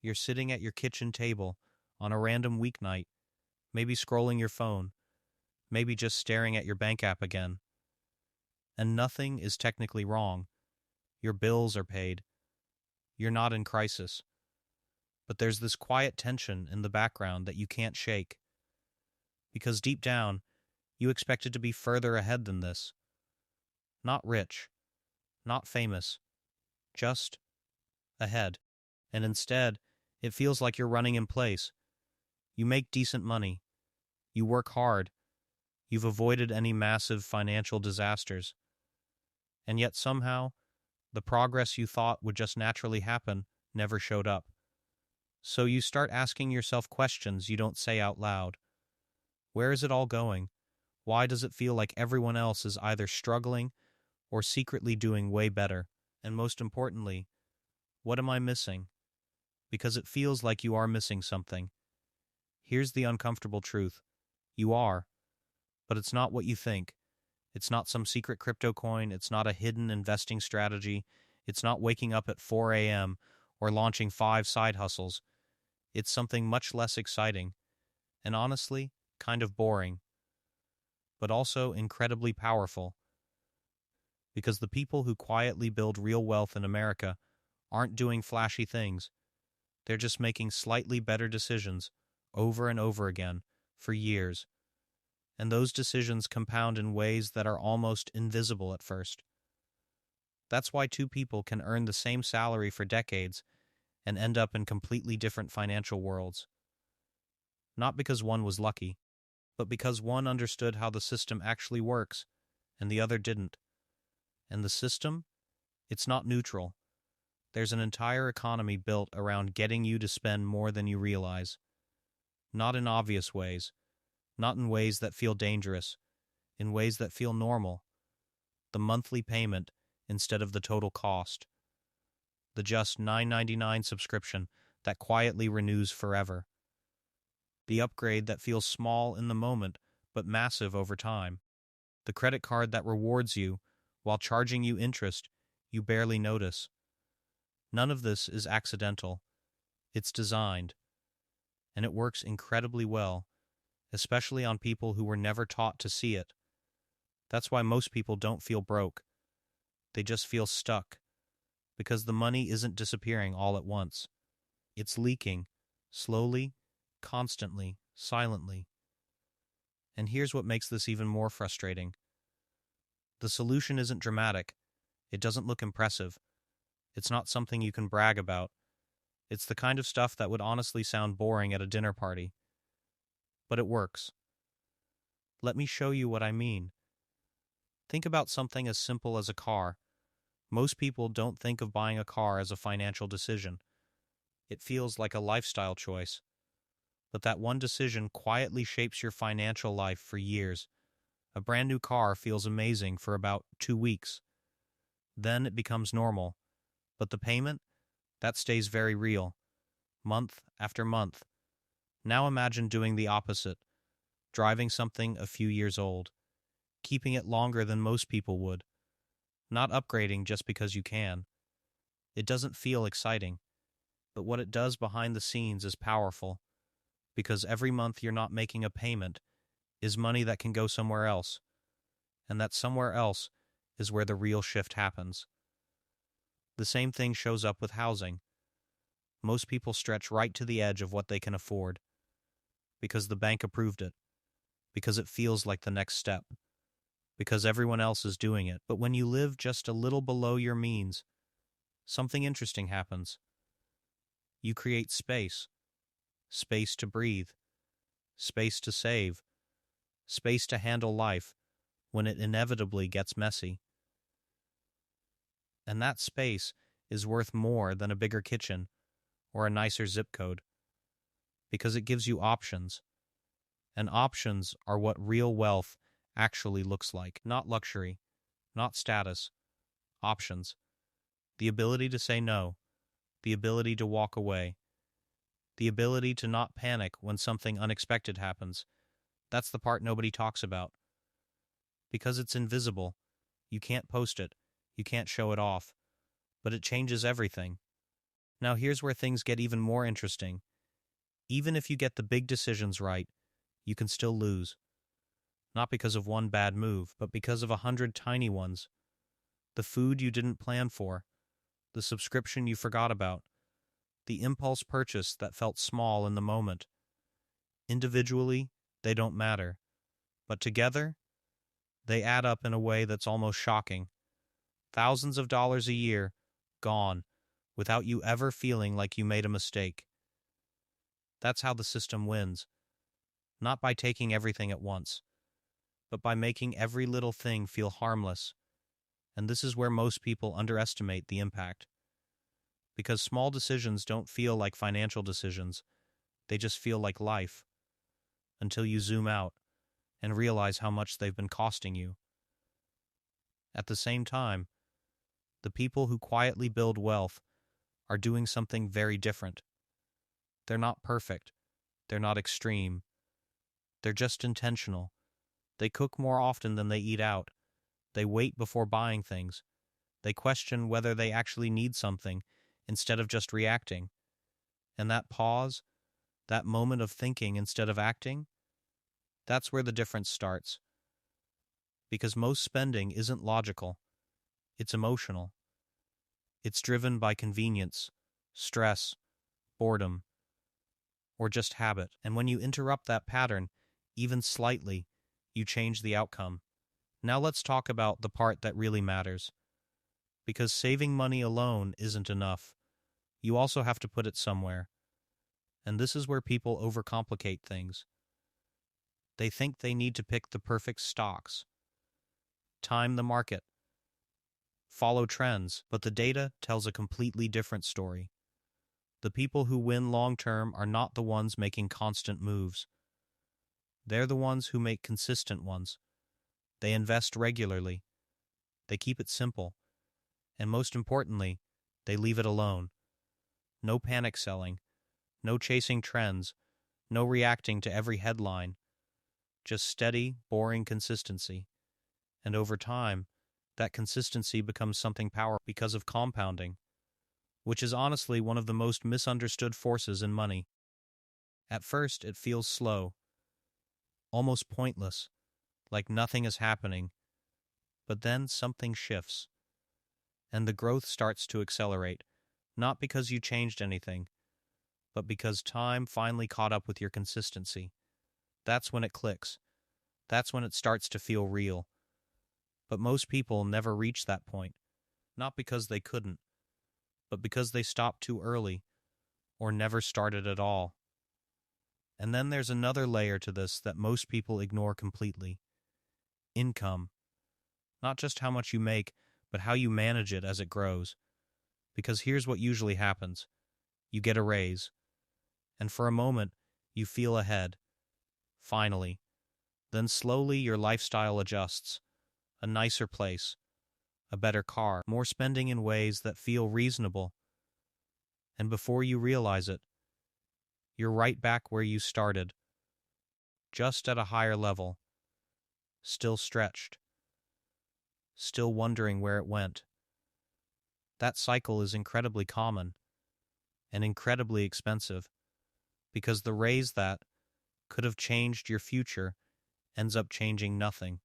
You're sitting at your kitchen table on a random weeknight, maybe scrolling your phone, maybe just staring at your bank app again. And nothing is technically wrong. Your bills are paid. You're not in crisis. But there's this quiet tension in the background that you can't shake. Because deep down, you expected to be further ahead than this. Not rich, not famous, just ahead. And instead, it feels like you're running in place. You make decent money. You work hard. You've avoided any massive financial disasters. And yet somehow, the progress you thought would just naturally happen never showed up. So you start asking yourself questions you don't say out loud. Where is it all going? Why does it feel like everyone else is either struggling or secretly doing way better? And most importantly, what am I missing? Because it feels like you are missing something. Here's the uncomfortable truth. You are. But it's not what you think. It's not some secret crypto coin. It's not a hidden investing strategy. It's not waking up at 4 a.m. or launching 5 side hustles. It's something much less exciting, and honestly, kind of boring, but also incredibly powerful. Because the people who quietly build real wealth in America aren't doing flashy things. They're just making slightly better decisions over and over again for years. And those decisions compound in ways that are almost invisible at first. That's why two people can earn the same salary for decades and end up in completely different financial worlds. Not because one was lucky, but because one understood how the system actually works, and the other didn't. And the system? It's not neutral. There's an entire economy built around getting you to spend more than you realize. Not in obvious ways, not in ways that feel dangerous, in ways that feel normal. The monthly payment instead of the total cost. The just $9.99 subscription that quietly renews forever. The upgrade that feels small in the moment but massive over time. The credit card that rewards you while charging you interest you barely notice. None of this is accidental. It's designed. And it works incredibly well, especially on people who were never taught to see it. That's why most people don't feel broke. They just feel stuck. Because the money isn't disappearing all at once. It's leaking, slowly, constantly, silently. And here's what makes this even more frustrating. The solution isn't dramatic. It doesn't look impressive. It's not something you can brag about. It's the kind of stuff that would honestly sound boring at a dinner party. But it works. Let me show you what I mean. Think about something as simple as a car. Most people don't think of buying a car as a financial decision. It feels like a lifestyle choice. But that one decision quietly shapes your financial life for years. A brand new car feels amazing for about 2 weeks. Then it becomes normal. But the payment? That stays very real. Month after month. Now imagine doing the opposite. Driving something a few years old. Keeping it longer than most people would. Not upgrading just because you can. It doesn't feel exciting. But what it does behind the scenes is powerful. Because every month you're not making a payment is money that can go somewhere else. And that somewhere else is where the real shift happens. The same thing shows up with housing. Most people stretch right to the edge of what they can afford. Because the bank approved it. Because it feels like the next step. Because everyone else is doing it. But when you live just a little below your means, something interesting happens. You create space. Space to breathe. Space to save. Space to handle life when it inevitably gets messy. And that space is worth more than a bigger kitchen or a nicer zip code. Because it gives you options. And options are what real wealth actually looks like. Not luxury, not status. Options. The ability to say no. The ability to walk away. The ability to not panic when something unexpected happens. That's the part nobody talks about. Because it's invisible. You can't post it. You can't show it off. But it changes everything. Now here's where things get even more interesting. Even if you get the big decisions right, you can still lose. Not because of one bad move, but because of 100 tiny ones. The food you didn't plan for, the subscription you forgot about, the impulse purchase that felt small in the moment. Individually, they don't matter. But together, they add up in a way that's almost shocking. Thousands of dollars a year, gone, without you ever feeling like you made a mistake. That's how the system wins. Not by taking everything at once, but by making every little thing feel harmless. And this is where most people underestimate the impact. Because small decisions don't feel like financial decisions, they just feel like life. Until you zoom out and realize how much they've been costing you. At the same time, the people who quietly build wealth are doing something very different. They're not perfect. They're not extreme. They're just intentional. They cook more often than they eat out. They wait before buying things. They question whether they actually need something instead of just reacting. And that pause, that moment of thinking instead of acting, that's where the difference starts. Because most spending isn't logical. It's emotional. It's driven by convenience, stress, boredom, or just habit. And when you interrupt that pattern, even slightly, you change the outcome. Now let's talk about the part that really matters. Because saving money alone isn't enough. You also have to put it somewhere. And this is where people overcomplicate things. They think they need to pick the perfect stocks, time the market, follow trends, but the data tells a completely different story. The people who win long-term are not the ones making constant moves. They're the ones who make consistent ones. They invest regularly. They keep it simple. And most importantly, they leave it alone. No panic selling, no chasing trends, no reacting to every headline. Just steady, boring consistency. And over time, that consistency becomes something powerful because of compounding, which is honestly one of the most misunderstood forces in money. At first, it feels slow, almost pointless, like nothing is happening. But then something shifts, and the growth starts to accelerate, not because you changed anything, but because time finally caught up with your consistency. That's when it clicks. That's when it starts to feel real. But most people never reach that point, not because they couldn't, but because they stopped too early, or never started at all. And then there's another layer to this that most people ignore completely. Income. Not just how much you make, but how you manage it as it grows. Because here's what usually happens. You get a raise. And for a moment, you feel ahead. Finally. Then slowly your lifestyle adjusts. A nicer place. A better car. More spending in ways that feel reasonable. And before you realize it, you're right back where you started. Just at a higher level. Still stretched. Still wondering where it went. That cycle is incredibly common and incredibly expensive because the raise that could have changed your future ends up changing nothing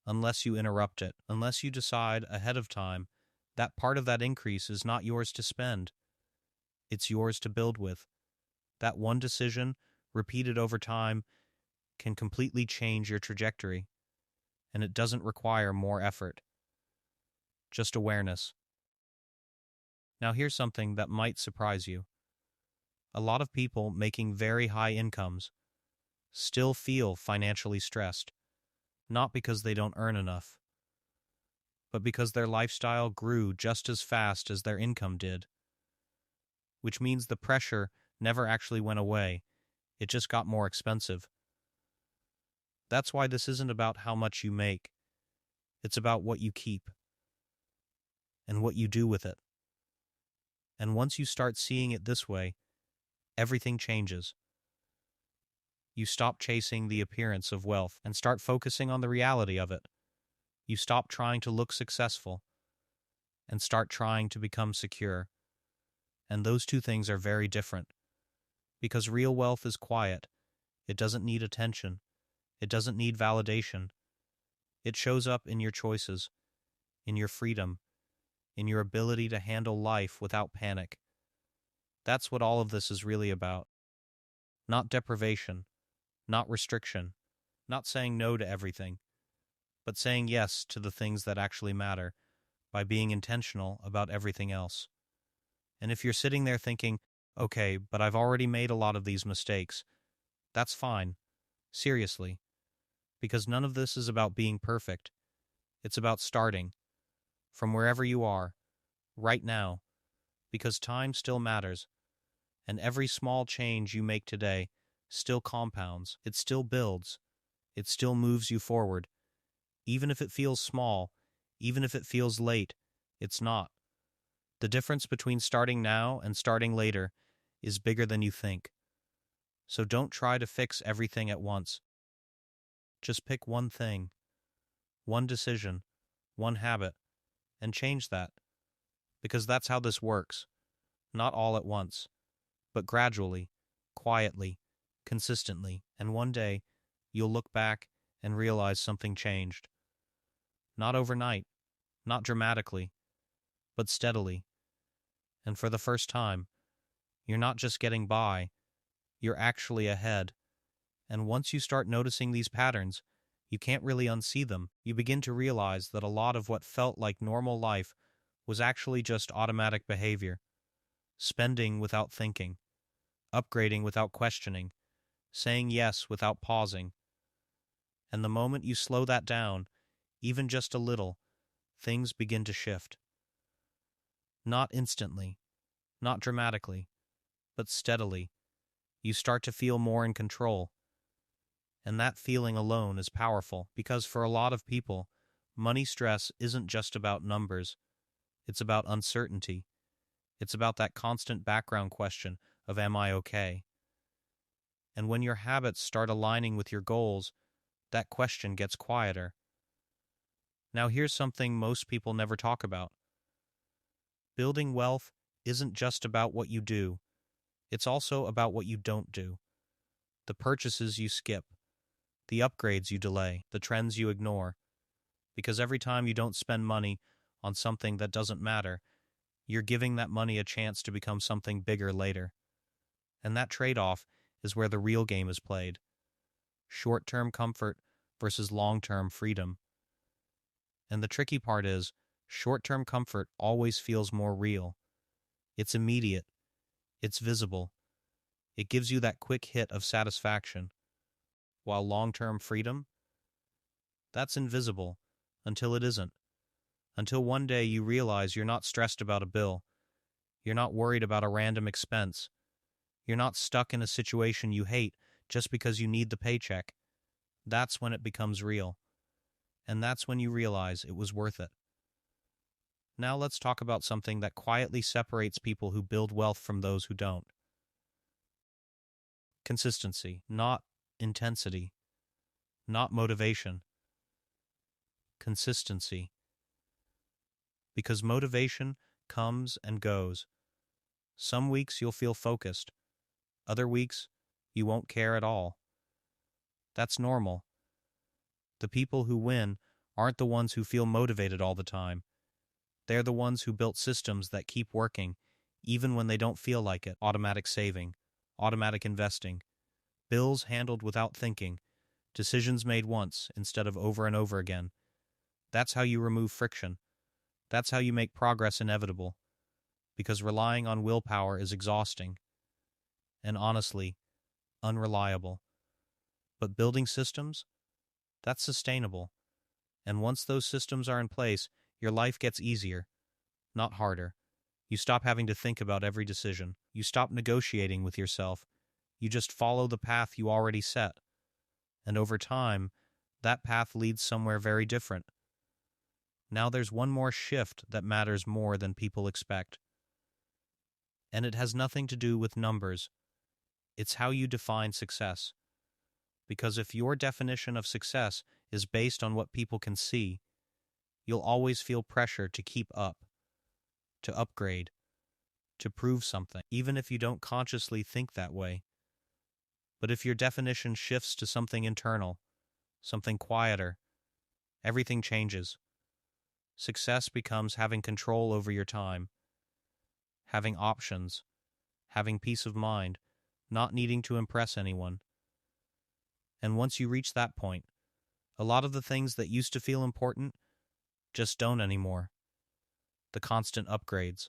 unless you interrupt it, unless you decide ahead of time that part of that increase is not yours to spend. It's yours to build with. That one decision, repeated over time, can completely change your trajectory, and it doesn't require more effort. Just awareness. Now here's something that might surprise you. A lot of people making very high incomes still feel financially stressed, not because they don't earn enough, but because their lifestyle grew just as fast as their income did, which means the pressure never actually went away, it just got more expensive. That's why this isn't about how much you make, it's about what you keep and what you do with it. And once you start seeing it this way, everything changes. You stop chasing the appearance of wealth and start focusing on the reality of it. You stop trying to look successful and start trying to become secure. And those two things are very different. Because real wealth is quiet. It doesn't need attention. It doesn't need validation. It shows up in your choices, in your freedom, in your ability to handle life without panic. That's what all of this is really about. Not deprivation, not restriction, not saying no to everything, but saying yes to the things that actually matter by being intentional about everything else. And if you're sitting there thinking, okay, but I've already made a lot of these mistakes, that's fine. Seriously. Because none of this is about being perfect. It's about starting from wherever you are, right now, because time still matters, and every small change you make today still compounds, it still builds, it still moves you forward. Even if it feels small, even if it feels late, it's not. The difference between starting now and starting later is bigger than you think. So don't try to fix everything at once. Just pick one thing, one decision, one habit, and change that. Because that's how this works. Not all at once, but gradually, quietly, consistently, and one day you'll look back and realize something changed. Not overnight, not dramatically, but steadily. And for the first time, you're not just getting by, you're actually ahead. And once you start noticing these patterns, you can't really unsee them. You begin to realize that a lot of what felt like normal life was actually just automatic behavior. Spending without thinking, upgrading without questioning, saying yes without pausing. And the moment you slow that down, even just a little, things begin to shift. Not instantly, not dramatically, but steadily. You start to feel more in control. And that feeling alone is powerful because for a lot of people, money stress isn't just about numbers. It's about uncertainty. It's about that constant background question of am I okay? And when your habits start aligning with your goals, that question gets quieter. Now here's something most people never talk about. Building wealth isn't just about what you do. It's also about what you don't do. The purchases you skip, the upgrades you delay, the trends you ignore. Because every time you don't spend money on something that doesn't matter, you're giving that money a chance to become something bigger later. And that trade-off is where the real game is played. Short-term comfort versus long-term freedom. And the tricky part is, short-term comfort always feels more real. It's immediate. It's visible. It gives you that quick hit of satisfaction. While long-term freedom, that's invisible until it isn't. Until one day you realize you're not stressed about a bill. You're not worried about a random expense. You're not stuck in a situation you hate just because you need the paycheck. That's when it becomes real. And that's when you realize it was worth it. Now let's talk about something that quietly separates people who build wealth from those who don't. Consistency, not intensity, not motivation. Consistency. Because motivation comes and goes. Some weeks you'll feel focused. Other weeks, you won't care at all. That's normal. The people who win aren't the ones who feel motivated all the time. They're the ones who built systems that keep working, even when they don't feel like it. Automatic saving, automatic investing, bills handled without thinking, decisions made once instead of over and over again. That's how you remove friction. That's how you make progress inevitable. Because relying on willpower is exhausting. And honestly, unreliable. But building systems, that's sustainable. And once those systems are in place, your life gets easier, not harder. You stop having to think about every decision. You stop negotiating with yourself. You just follow the path you already set. And over time, that path leads somewhere very different. Now there's one more shift that matters more than people expect. And it has nothing to do with numbers. It's how you define success. Because if your definition of success is based on what people can see, you'll always feel pressure to keep up, to upgrade, to prove something, even if you don't consciously think that way. But if your definition shifts to something internal, something quieter, everything changes. Success becomes having control over your time, having options, having peace of mind, not needing to impress anyone. And once you reach that point, a lot of the things that used to feel important just don't anymore. The constant upgrades,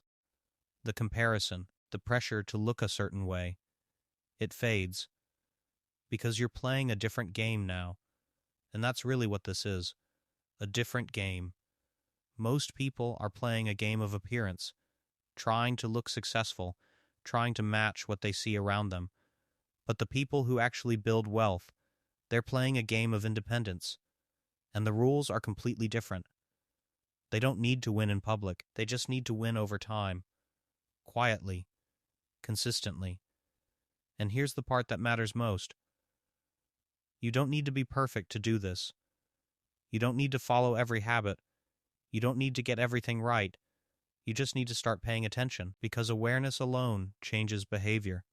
the comparison, the pressure to look a certain way, it fades because you're playing a different game now. And that's really what this is, a different game. Most people are playing a game of appearance, trying to look successful, trying to match what they see around them. But the people who actually build wealth, they're playing a game of independence, and the rules are completely different. They don't need to win in public, they just need to win over time, quietly, consistently. And here's the part that matters most. You don't need to be perfect to do this. You don't need to follow every habit. You don't need to get everything right. You just need to start paying attention, because awareness alone changes behavior.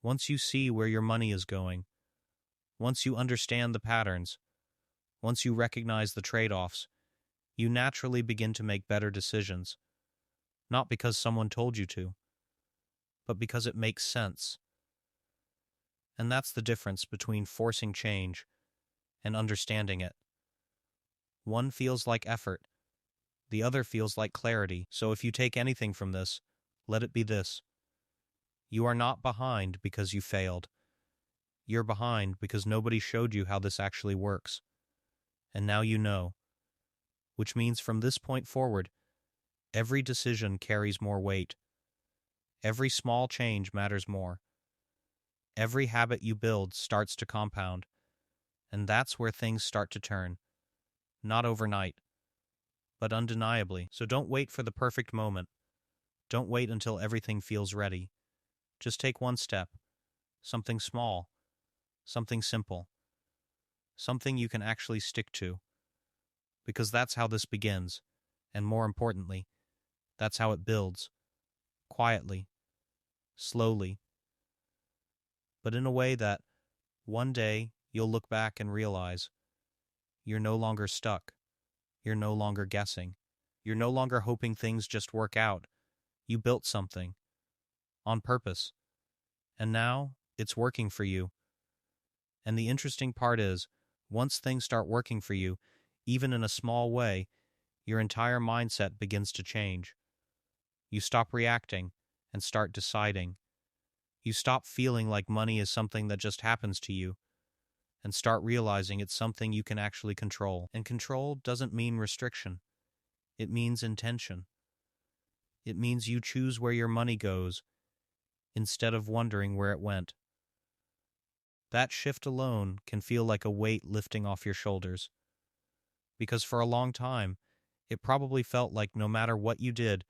Once you see where your money is going, once you understand the patterns, once you recognize the trade-offs, you naturally begin to make better decisions. Not because someone told you to, but because it makes sense. And that's the difference between forcing change and understanding it. One feels like effort, the other feels like clarity. So if you take anything from this, let it be this. You are not behind because you failed. You're behind because nobody showed you how this actually works. And now you know. Which means from this point forward, every decision carries more weight. Every small change matters more. Every habit you build starts to compound. And that's where things start to turn. Not overnight, but undeniably. So don't wait for the perfect moment. Don't wait until everything feels ready. Just take one step. Something small. Something simple. Something you can actually stick to. Because that's how this begins. And more importantly, that's how it builds. Quietly. Slowly. But in a way that one day you'll look back and realize you're no longer stuck. You're no longer guessing. You're no longer hoping things just work out. You built something. On purpose. And now it's working for you. And the interesting part is, once things start working for you, even in a small way, your entire mindset begins to change. You stop reacting and start deciding. You stop feeling like money is something that just happens to you and start realizing it's something you can actually control. And control doesn't mean restriction. It means intention. It means you choose where your money goes instead of wondering where it went. That shift alone can feel like a weight lifting off your shoulders. Because for a long time, it probably felt like no matter what you did,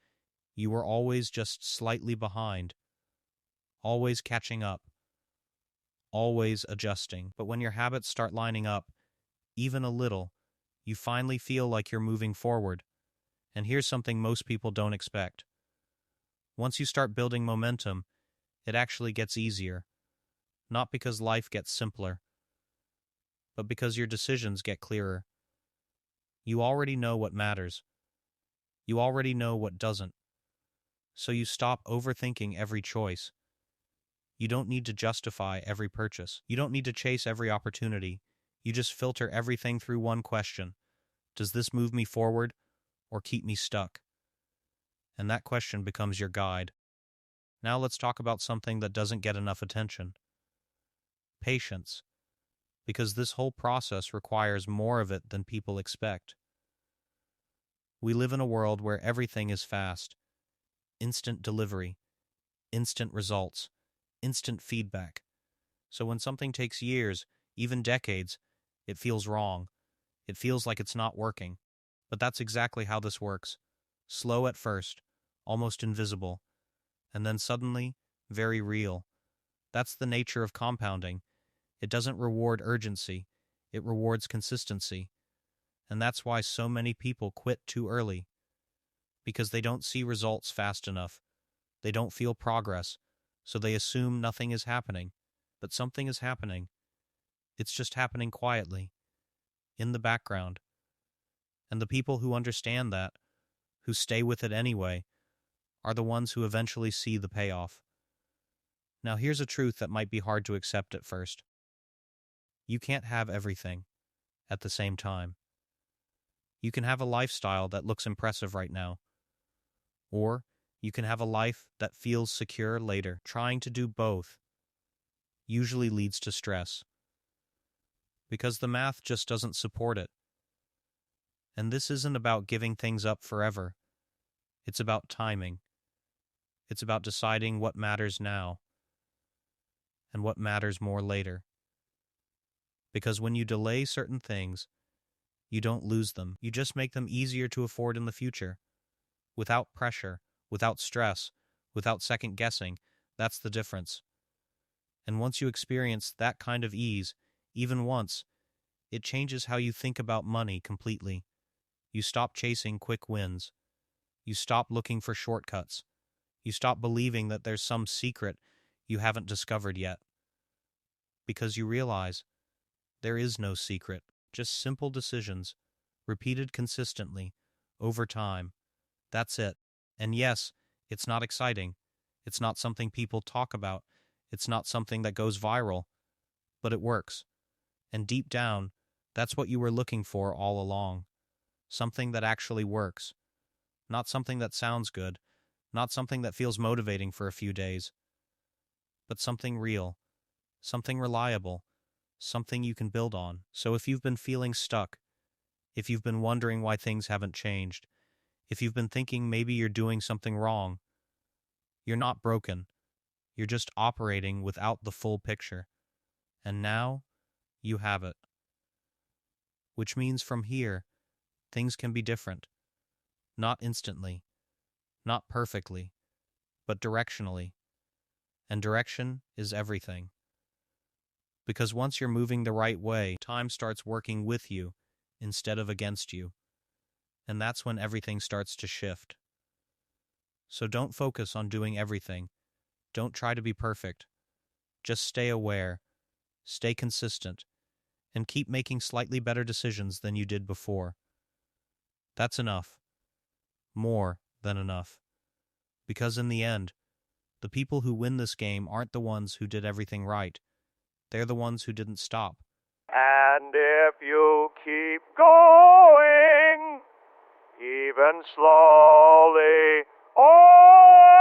you were always just slightly behind, always catching up, always adjusting. But when your habits start lining up, even a little, you finally feel like you're moving forward. And here's something most people don't expect. Once you start building momentum, it actually gets easier. Not because life gets simpler, but because your decisions get clearer. You already know what matters. You already know what doesn't. So you stop overthinking every choice. You don't need to justify every purchase. You don't need to chase every opportunity. You just filter everything through one question. Does this move me forward or keep me stuck? And that question becomes your guide. Now let's talk about something that doesn't get enough attention. Patience. Because this whole process requires more of it than people expect. We live in a world where everything is fast. Instant delivery. Instant results. Instant feedback. So when something takes years, even decades, it feels wrong. It feels like it's not working. But that's exactly how this works. Slow at first, almost invisible, and then suddenly, very real. That's the nature of compounding. It doesn't reward urgency. It rewards consistency. And that's why so many people quit too early. Because they don't see results fast enough. They don't feel progress, so they assume nothing is happening. But something is happening. It's just happening quietly, in the background. And the people who understand that, who stay with it anyway, are the ones who eventually see the payoff. Now here's a truth that might be hard to accept at first. You can't have everything at the same time. You can have a lifestyle that looks impressive right now, or you can have a life that feels secure later. Trying to do both usually leads to stress, because the math just doesn't support it. And this isn't about giving things up forever. It's about timing. It's about deciding what matters now and what matters more later. Because when you delay certain things, you don't lose them. You just make them easier to afford in the future. Without pressure, without stress, without second guessing. That's the difference. And once you experience that kind of ease, even once, it changes how you think about money completely. You stop chasing quick wins. You stop looking for shortcuts. You stop believing that there's some secret you haven't discovered yet. Because you realize there is no secret, just simple decisions, repeated consistently, over time. That's it. And yes, it's not exciting. It's not something people talk about. It's not something that goes viral. But it works. And deep down, that's what you were looking for all along. Something that actually works. Not something that sounds good. Not something that feels motivating for a few days. But something real. Something reliable. Something you can build on. So if you've been feeling stuck, if you've been wondering why things haven't changed, if you've been thinking maybe you're doing something wrong, you're not broken. You're just operating without the full picture. And now, you have it. Which means from here, things can be different. Not instantly, not perfectly, but directionally. And direction is everything. Because once you're moving the right way, time starts working with you instead of against you. And that's when everything starts to shift. So don't focus on doing everything. Don't try to be perfect. Just stay aware, stay consistent, and keep making slightly better decisions than you did before. That's enough. More than enough. Because in the end, the people who win this game aren't the ones who did everything right. They're the ones who didn't stop. And if you keep going, even slowly, oh,